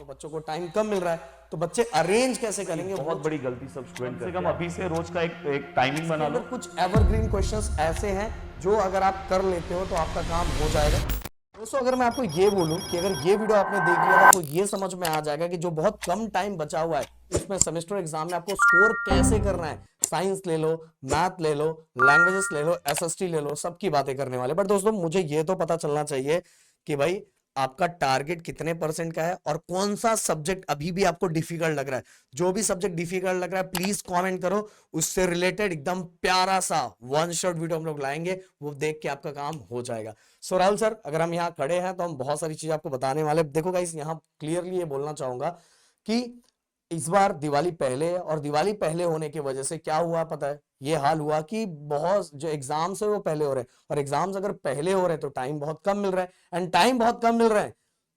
तो बच्चों को टाइम कम मिल रहा है, तो बच्चे अरेंज कैसे करेंगे? बहुत बड़ी गलती सब स्टूडेंट करते हैं। कम अभी से रोज का एक टाइमिंग बना लो। कुछ एवरग्रीन क्वेश्चंस ऐसे हैं जो अगर आप कर लेते हो तो आपका काम हो जाएगा। दोस्तों अगर मैं आपको ये बोलूं कि अगर ये वीडियो आपने देख लिया तो आपको ये समझ में आ जाएगा कि जो बहुत कम टाइम बचा हुआ है इसमें सेमेस्टर एग्जाम में आपको स्कोर कैसे करना है। साइंस ले लो, मैथ ले लो, लैंग्वेजेस ले लो, एसएसटी ले लो, सबकी बातें करने वाले। बट दोस्तों मुझे ये तो पता चलना चाहिए कि भाई आपका टारगेट कितने परसेंट का है और कौन सा सब्जेक्ट अभी भी आपको डिफिकल्ट लग रहा है। जो भी सब्जेक्ट डिफिकल्ट लग रहा है प्लीज कमेंट करो, उससे रिलेटेड एकदम प्यारा सा वन शॉट वीडियो हम लोग लाएंगे, वो देख के आपका काम हो जाएगा। सो राहुल सर अगर हम यहाँ खड़े हैं तो हम बहुत सारी चीजें आपको बताने वाले। देखो गाइस यहाँ क्लियरली ये बोलना चाहूंगा कि इस बार दिवाली पहले है और दिवाली पहले होने की वजह से क्या हुआ पता है, ये हाल हुआ कि बहुत जो एग्जाम्स है वो पहले हो रहे हैं, और एग्जाम्स अगर पहले हो रहे हैं तो टाइम बहुत कम मिल रहा है, एंड टाइम बहुत कम मिल रहा है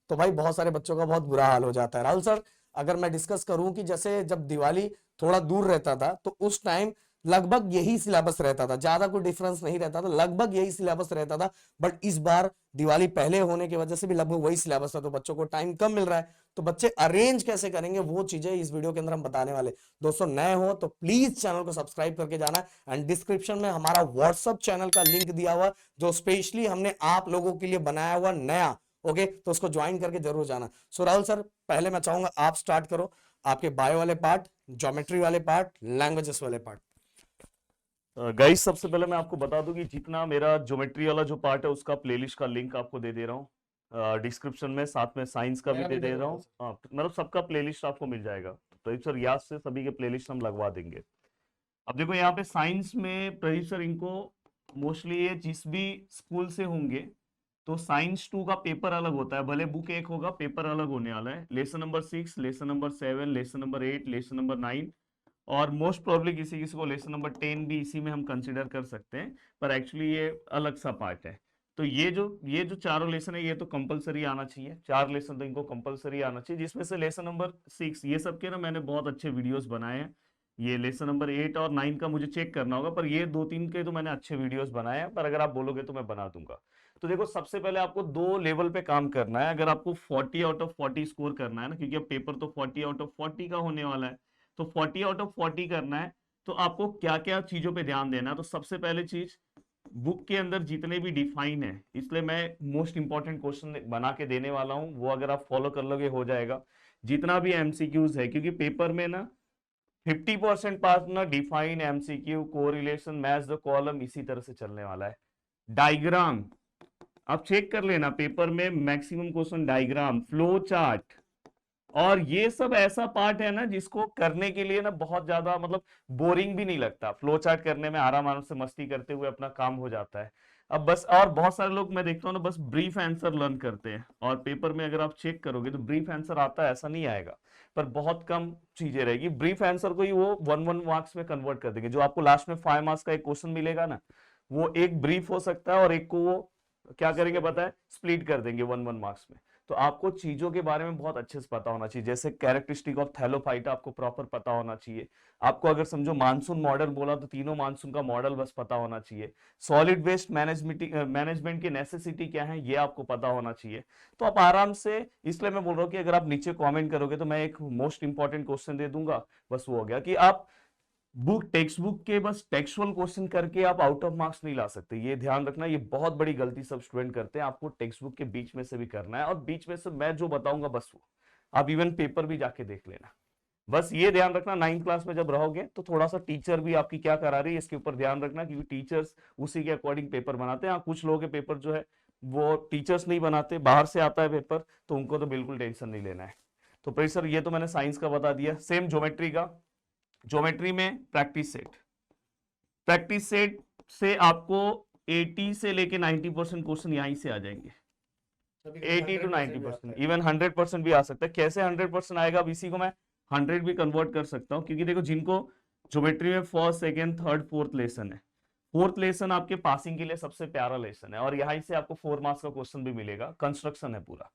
तो भाई बहुत सारे बच्चों का बहुत बुरा हाल हो जाता है। राहुल सर अगर मैं डिस्कस करूं कि जैसे जब दिवाली थोड़ा दूर रहता था तो उस टाइम लगभग यही सिलेबस रहता था, ज्यादा कोई डिफरेंस नहीं रहता था, लगभग यही सिलेबस रहता था। बट इस बार दिवाली पहले होने की वजह से भी लगभग वही सिलेबस था, तो बच्चों को टाइम कम मिल रहा है, तो बच्चे अरेंज कैसे करेंगे वो चीजें इस वीडियो के अंदर हम बताने वाले। दोस्तों नए हो तो प्लीज चैनल को सब्सक्राइब करके जाना, एंड डिस्क्रिप्शन में हमारा व्हाट्सएप चैनल का लिंक दिया हुआ जो स्पेशली हमने आप लोगों के लिए बनाया हुआ नया, ओके तो उसको ज्वाइन करके जरूर जाना। सो राहुल सर पहले मैं चाहूंगा आप स्टार्ट करो, आपके बायो वाले पार्ट, ज्योमेट्री वाले पार्ट, लैंग्वेजेस वाले पार्ट। गाइस सबसे पहले मैं आपको बता दूं कि जितना मेरा ज्योमेट्री वाला जो पार्ट है उसका प्लेलिस्ट का लिंक आपको दे दे रहा हूँ डिस्क्रिप्शन में, साथ में साइंस का भी दे दे रहा हूँ। मतलब सबका प्लेलिस्ट आपको मिल जाएगा, तो प्रदीप सर याद से सभी के प्लेलिस्ट हम लगवा देंगे। अब देखो यहाँ पे साइंस में प्रदीप सर इनको मोस्टली ये जिस भी स्कूल से होंगे तो साइंस 2 का पेपर अलग होता है, भले बुक एक होगा पेपर अलग होने वाला है। Lesson number 6, lesson number 7, lesson number 8, lesson number 9 और मोस्ट प्रोबेबली किसी किसी को लेसन नंबर 10 भी इसी में हम कंसिडर कर सकते हैं, पर एक्चुअली ये अलग सा पार्ट है। तो ये जो चारों लेसन है ये तो कंपलसरी आना चाहिए, 4 लेसन तो इनको कंपलसरी आना चाहिए, जिसमें से लेसन नंबर 6 ये सब के ना मैंने बहुत अच्छे वीडियोस बनाए हैं। ये लेसन नंबर 8 और 9 का मुझे चेक करना होगा, पर ये 2-3 के तो मैंने अच्छे वीडियोस बनाए हैं, पर अगर आप बोलोगे तो मैं बना दूंगा। तो देखो सबसे पहले आपको 2 लेवल पे काम करना है अगर आपको 40 आउट ऑफ 40 स्कोर करना है ना, क्योंकि अब पेपर तो 40 आउट ऑफ 40 का होने वाला है, तो 40 आउट ऑफ 40 करना है। तो आपको क्या क्या चीजों पे ध्यान देना है, तो सबसे पहले चीज बुक के अंदर जितने भी डिफाइन है, इसलिए मैं मोस्ट इंपॉर्टेंट क्वेश्चन बना के देने वाला हूं, वो अगर आप फॉलो कर लोगे हो जाएगा। जितना भी एमसीक्यूज है, क्योंकि पेपर में ना 50% पार्ट ना define, MCQ, correlation, match the column इसी तरह से चलने वाला है। डायग्राम आप चेक कर लेना, पेपर में maximum question diagram, flow chart, और ये सब ऐसा पार्ट है ना जिसको करने के लिए ना बहुत ज्यादा मतलब बोरिंग भी नहीं लगता। फ्लो चार्ट करने में आराम आराम से मस्ती करते हुए अपना काम हो जाता है। अब बस, और बहुत सारे लोग मैं देखता हूँ ना बस ब्रीफ आंसर लर्न करते हैं, और पेपर में अगर आप चेक करोगे तो ब्रीफ आंसर आता है ऐसा नहीं आएगा, पर बहुत कम चीजें रहेगी। ब्रीफ आंसर को ही वो 1-1 मार्क्स में कन्वर्ट कर देंगे। जो आपको लास्ट में 5 मार्क्स का एक क्वेश्चन मिलेगा ना, वो एक ब्रीफ हो सकता है और एक को वो क्या करेंगे पता है, स्प्लिट कर देंगे 1-1 मार्क्स में। तो आपको चीजों के बारे में बहुत अच्छे से पता होना चाहिए, जैसे कैरेक्टरिस्टिक ऑफ थैलोफाइटा आपको प्रॉपर पता होना चाहिए। आपको अगर समझो मानसून मॉडल बोला तो तीनों मानसून का मॉडल बस पता होना चाहिए। सॉलिड वेस्ट मैनेजमेंट की नेसेसिटी क्या है ये आपको पता होना चाहिए। तो आप आराम से, इसलिए मैं बोल रहा हूँ कि अगर आप नीचे कमेंट करोगे तो मैं एक मोस्ट इंपॉर्टेंट क्वेश्चन दे दूंगा, बस वो हो गया कि आप टेक्स्ट बुक के बस टेक्सुअल क्वेश्चन करके आप आउट ऑफ मार्क्स नहीं ला सकते, ये ध्यान रखना। ये बहुत बड़ी गलती सब स्टूडेंट करते हैं। आपको टेक्स्ट बुक के बीच में से भी करना है, और बीच में से मैं जो बताऊंगा बस वो आप इवन पेपर भी जाके देख लेना। बस ये ध्यान रखना 9th क्लास में जब रहोगे तो थोड़ा सा टीचर भी आपकी क्या करा रही है इसके ऊपर ध्यान रखना, क्योंकि टीचर्स उसी के अकॉर्डिंग पेपर बनाते हैं। कुछ लोगों के पेपर जो है वो टीचर्स नहीं बनाते, बाहर से आता है पेपर, तो उनको तो बिल्कुल टेंशन नहीं लेना है। तो प्रोफेसर ये तो मैंने साइंस का बता दिया। सेम ज्योमेट्री का, ज्योमेट्री में प्रैक्टिस सेट से आपको 80 से लेके 90% क्वेश्चन यहीं से आ जाएंगे। 80 to 90%, इवन 100% भी आ सकता है। कैसे 100% आएगा, अब इसी को मैं 100 भी कन्वर्ट कर सकता हूँ, क्योंकि देखो जिनको ज्योमेट्री में first, second, third, fourth lesson है, फोर्थ लेसन आपके पासिंग के लिए सबसे प्यारा लेसन है, और यहीं से आपको 4 मार्क्स का क्वेश्चन भी मिलेगा। कंस्ट्रक्शन है पूरा,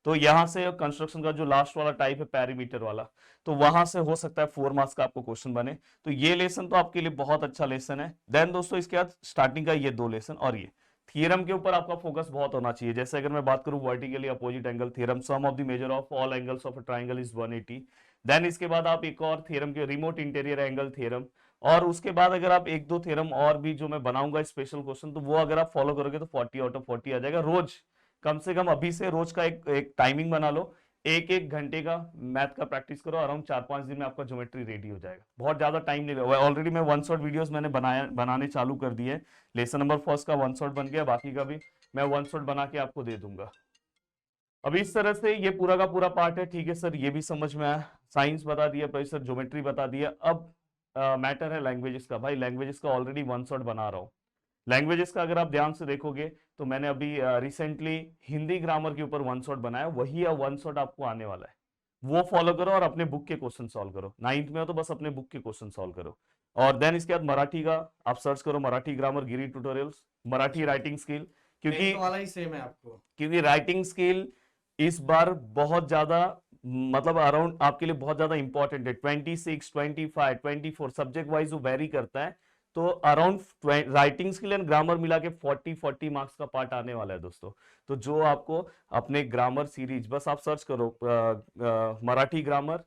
तो यहां से कंस्ट्रक्शन का जो लास्ट वाला टाइप है पैरीमीटर वाला, तो वहां से हो सकता है 4 मार्क्स का आपको क्वेश्चन बने। तो ये लेसन तो आपके लिए बहुत अच्छा लेसन है। देन दोस्तों इसके बाद स्टार्टिंग का ये 2 लेसन और ये थियरम के ऊपर आपका फोकस बहुत होना चाहिए। जैसे अगर मैं बात करूं vertically opposite angle theorem, sum of the measure of all angles of a triangle is 180। Then इसके बाद आप एक और थ्योरम के रिमोट इंटीरियर एंगल थ्योरम, और उसके बाद अगर आप एक दो थ्योरम और भी जो मैं बनाऊंगा स्पेशल क्वेश्चन, तो वो अगर आप फॉलो करोगे तो 40 आउट ऑफ 40 आ जाएगा। रोज कम से कम अभी से रोज का एक टाइमिंग बना लो, एक एक घंटे का मैथ का प्रैक्टिस करो, अराउंड 4-5 दिन में आपका ज्योमेट्री रेडी हो जाएगा। बहुत ज्यादा टाइम नहीं लगेगा। ऑलरेडी मैं वन शॉट वीडियोस मैंने बनाने चालू कर दिए। लेसन नंबर फर्स्ट का वन शॉट बन गया, बाकी का भी मैं वन शॉट बना के आपको दे दूंगा। अब इस तरह से ये पूरा का पूरा पार्ट है। ठीक है सर, ये भी समझ में आया, साइंस बता दिया भाई सर, ज्योमेट्री बता दिया। अब मैटर है लैंग्वेजेस का। भाई लैंग्वेजेस का ऑलरेडी वन शॉट बना रहा हूँ। लैंग्वेजेस का अगर आप ध्यान से देखोगे तो मैंने अभी रिसेंटली हिंदी ग्रामर के ऊपर वन शॉट बनाया, वही वन शॉट आपको आने वाला है। वो फॉलो करो और अपने बुक के क्वेश्चन सॉल्व करो। 9th में हो तो बस अपने बुक के क्वेश्चन सॉल्व करो। और देन इसके बाद मराठी का आप सर्च करो, मराठी ग्रामर गिरी ट्यूटोरियल्स, मराठी राइटिंग स्किल, क्योंकि वाला ही सेम है आपको, क्योंकि राइटिंग स्किल इस बार बहुत ज्यादा, मतलब अराउंड आपके लिए बहुत ज्यादा इंपॉर्टेंट है। 26, 25, 24 सब्जेक्ट वाइज वो वेरी करता है। तो around writing skill and grammar मिला के 40 मार्क्स का पार्ट आने वाला है दोस्तों। तो जो आपको अपने ग्रामर सीरीज, बस आप सर्च करो मराठी ग्रामर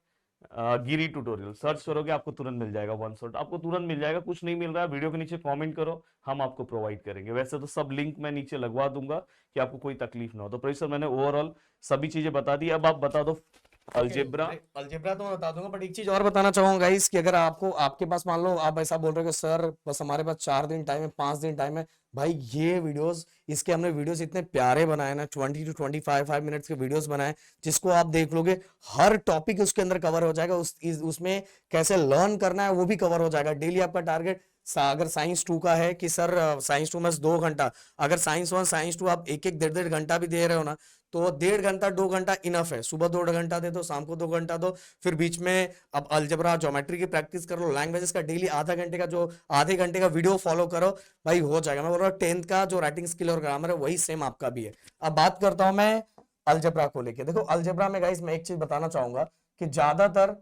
गिरी ट्यूटोरियल, सर्च करोगे आपको तुरंत मिल जाएगा वन शॉट, आपको तुरंत मिल जाएगा। कुछ नहीं मिल रहा है वीडियो के नीचे कमेंट करो, हम आपको प्रोवाइड करेंगे। वैसे तो सब लिंक मैं नीचे लगवा दूंगा कि आपको कोई तकलीफ ना हो। तो प्रोफेसर मैंने ओवरऑल सभी चीजें बता दी। अब आप बता दो अलजेब्रा। अलजेब्रा तो मैं बता दूंगा, बट एक चीज और बताना चाहूंगा गाइस कि अगर आपको आपके पास मान लो आप ऐसा बोल रहे हो कि सर बस हमारे पास 4 दिन टाइम है, 5 दिन टाइम है, भाई ये वीडियोस, इसके हमने वीडियोस इतने प्यारे बनाए ना, 20 to 25 मिनट्स के वीडियोस बनाए, जिसको आप देख लोगे हर टॉपिक उसके अंदर कवर हो जाएगा। उसमें कैसे लर्न करना है वो भी कवर हो जाएगा। डेली आपका टारगेट अगर साइंस 2 का है कि सर साइंस 2 में 2 घंटा, अगर साइंस 1 साइंस 2 आप एक एक डेढ़ घंटा भी दे रहे हो ना, तो 1.5 घंटा 2 घंटा इनफ है। सुबह 2 घंटा दे दो, शाम को 2 घंटा दो, फिर बीच में अब अलजेब्रा ज्योमेट्री की प्रैक्टिस कर लो। लैंग्वेजेस का डेली आधा घंटे का, जो आधे घंटे का वीडियो फॉलो करो, भाई हो जाएगा। मैं बोल रहा हूँ 10th का जो राइटिंग स्किल और ग्रामर है वही सेम आपका भी है। अब बात करता हूं मैं अलजेब्रा को लेके। देखो अलजेब्रा में गाइस मैं एक चीज बताना चाहूंगा कि ज्यादातर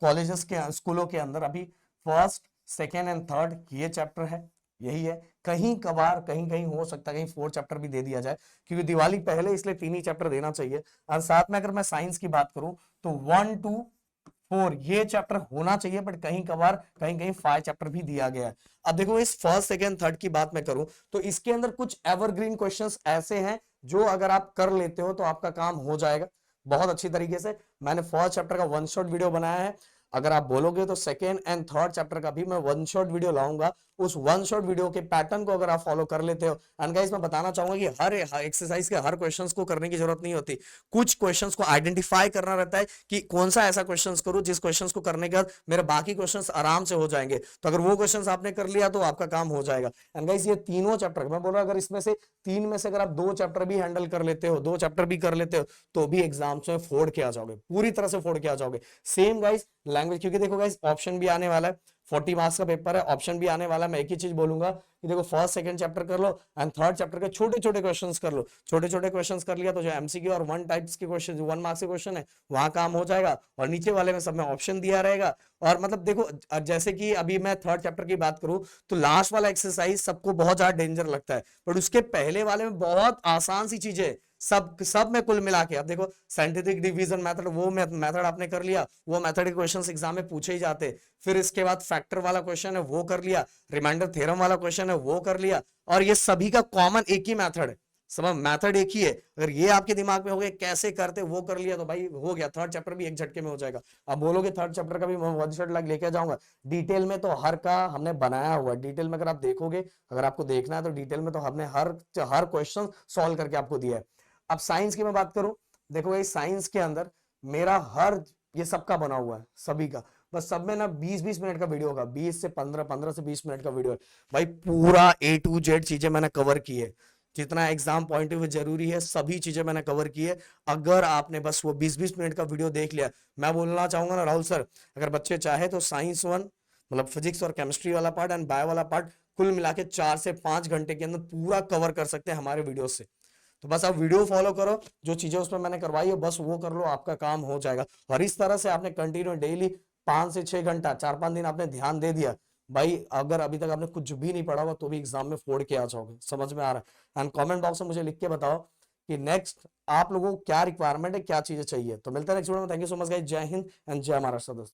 कॉलेजेस के स्कूलों के अंदर अभी फर्स्ट सेकेंड एंड थर्ड ये चैप्टर है, यही है। कहीं कभार कहीं कहीं हो सकता है कहीं 4th चैप्टर भी दे दिया जाए, क्योंकि दिवाली पहले, इसलिए 3 ही चैप्टर देना चाहिए। और साथ में अगर मैं साइंस की बात करूं तो 1 to 4 ये चैप्टर होना चाहिए, बट कहीं कभार कहीं कहीं 5 चैप्टर भी दिया गया है। अब देखो इस फर्स्ट सेकेंड थर्ड की बात मैं करूं तो इसके अंदर कुछ एवरग्रीन क्वेश्चंस ऐसे हैं जो अगर आप कर लेते हो तो आपका काम हो जाएगा बहुत अच्छी तरीके से। मैंने फर्स्ट चैप्टर का वन शॉट वीडियो बनाया है। अगर आप बोलोगे तो सेकेंड एंड थर्ड चैप्टर का भी मैं वन शॉट वीडियो लाऊंगा। उस वन शॉट वीडियो के पैटर्न को अगर आप फॉलो कर लेते हो, एंड गाइस मैं बताना चाहूंगा कि हर एक्सरसाइज के हर क्वेश्चंस को करने की जरूरत नहीं होती। कुछ क्वेश्चंस को आइडेंटिफाई करना रहता है कि कौन सा ऐसा क्वेश्चंस करूं जिस क्वेश्चंस को करने के बाद मेरे बाकी क्वेश्चंस आराम से हो जाएंगे। तो अगर वो क्वेश्चंस आपने कर लिया तो आपका काम हो जाएगा। एंड गाइस ये तीनों चैप्टर मैं बोल रहा हूं, अगर इसमें से 3 में से अगर आप 2 चैप्टर भी हैंडल कर लेते हो, 2 चैप्टर भी कर लेते हो, तो भी एग्जाम्स में फोड़ के आ जाओगे, पूरी तरह से फोड़ के आ जाओगे। सेम गाइस लैंग्वेज, क्योंकि देखो गाइस ऑप्शन भी आने वाला है, 40 मार्क्स का पेपर है, ऑप्शन भी आने वाला है। मैं एक ही चीज बोलूंगा कि देखो फर्स्ट सेकंड चैप्टर कर लो एंड थर्ड चैप्टर के छोटे छोटे क्वेश्चंस कर लो। छोटे छोटे क्वेश्चंस कर लिया तो जो एमसीक्यू और 1 टाइप्स के क्वेश्चन, जो 1 मार्क्स के क्वेश्चन है, वहां काम हो जाएगा। और नीचे वाले में सब में ऑप्शन दिया रहेगा। और मतलब देखो जैसे कि अभी मैं थर्ड चैप्टर की बात करूं तो लास्ट वाला एक्सरसाइज सबको बहुत ज्यादा डेंजर लगता है, बट उसके पहले वाले में बहुत आसान सी चीजें सब में कुल मिला के। अब देखो साइंटिफिक डिवीजन मेथड, वो मेथड आपने कर लिया, वो मेथड के क्वेश्चंस एग्जाम में पूछे ही जाते। फिर इसके बाद फैक्टर वाला क्वेश्चन है वो कर लिया, रिमाइंडर थ्योरम वाला क्वेश्चन है वो कर लिया, और ये सभी का कॉमन एक ही मेथड है। समझ, मेथड एक ही है। अगर ये आपके दिमाग में हो गया कैसे करते वो कर लिया तो भाई हो गया, थर्ड चैप्टर भी एक झटके में हो जाएगा। अब बोलोगे थर्ड चैप्टर का भी मैं वन शॉट लग लेके जाऊंगा, डिटेल में तो हर का हमने बनाया हुआ है। डिटेल में अगर आप देखोगे, अगर आपको देखना है तो डिटेल में तो हमने हर क्वेश्चन सॉल्व करके आपको दिया है। अब साइंस की मैं बात करूं, देखो भाई साइंस के अंदर मेरा हर ये सबका बना हुआ है, सभी का, बस सब में ना 20-20 मिनट का वीडियो होगा, 20 से 15, 15 से 20 मिनट का वीडियो है भाई। पूरा A to Z चीजें मैंने कवर की है, जितना एग्जाम पॉइंट ऑफ व्यू जरूरी है सभी चीजें मैंने कवर की है। अगर आपने बस वो 20-20 मिनट का वीडियो देख लिया, मैं बोलना चाहूंगा ना राहुल सर, अगर बच्चे चाहे तो साइंस 1 मतलब फिजिक्स और केमिस्ट्री वाला पार्ट एंड बायो वाला पार्ट कुल मिला के 4 से 5 घंटे के अंदर पूरा कवर कर सकते हैं हमारे वीडियो से। तो बस आप वीडियो फॉलो करो, जो चीजें उसमें मैंने करवाई है बस वो कर लो, आपका काम हो जाएगा। और इस तरह से आपने कंटिन्यू डेली 5 से 6 घंटा 4-5 दिन आपने ध्यान दे दिया, भाई अगर अभी तक आपने कुछ भी नहीं पढ़ा हुआ तो भी एग्जाम में फोड़ के आ जाओगे, समझ में आ रहा है। एंड कमेंट बॉक्स में मुझे लिख के बताओ कि नेक्स्ट आप लोगों को क्या रिक्वायरमेंट है, क्या चीजें चाहिए। तो मिलता है नेक्स्ट वीडियो में। Thank you so much guys, जय हिंद एंड जय महाराष्ट्र दोस्तों।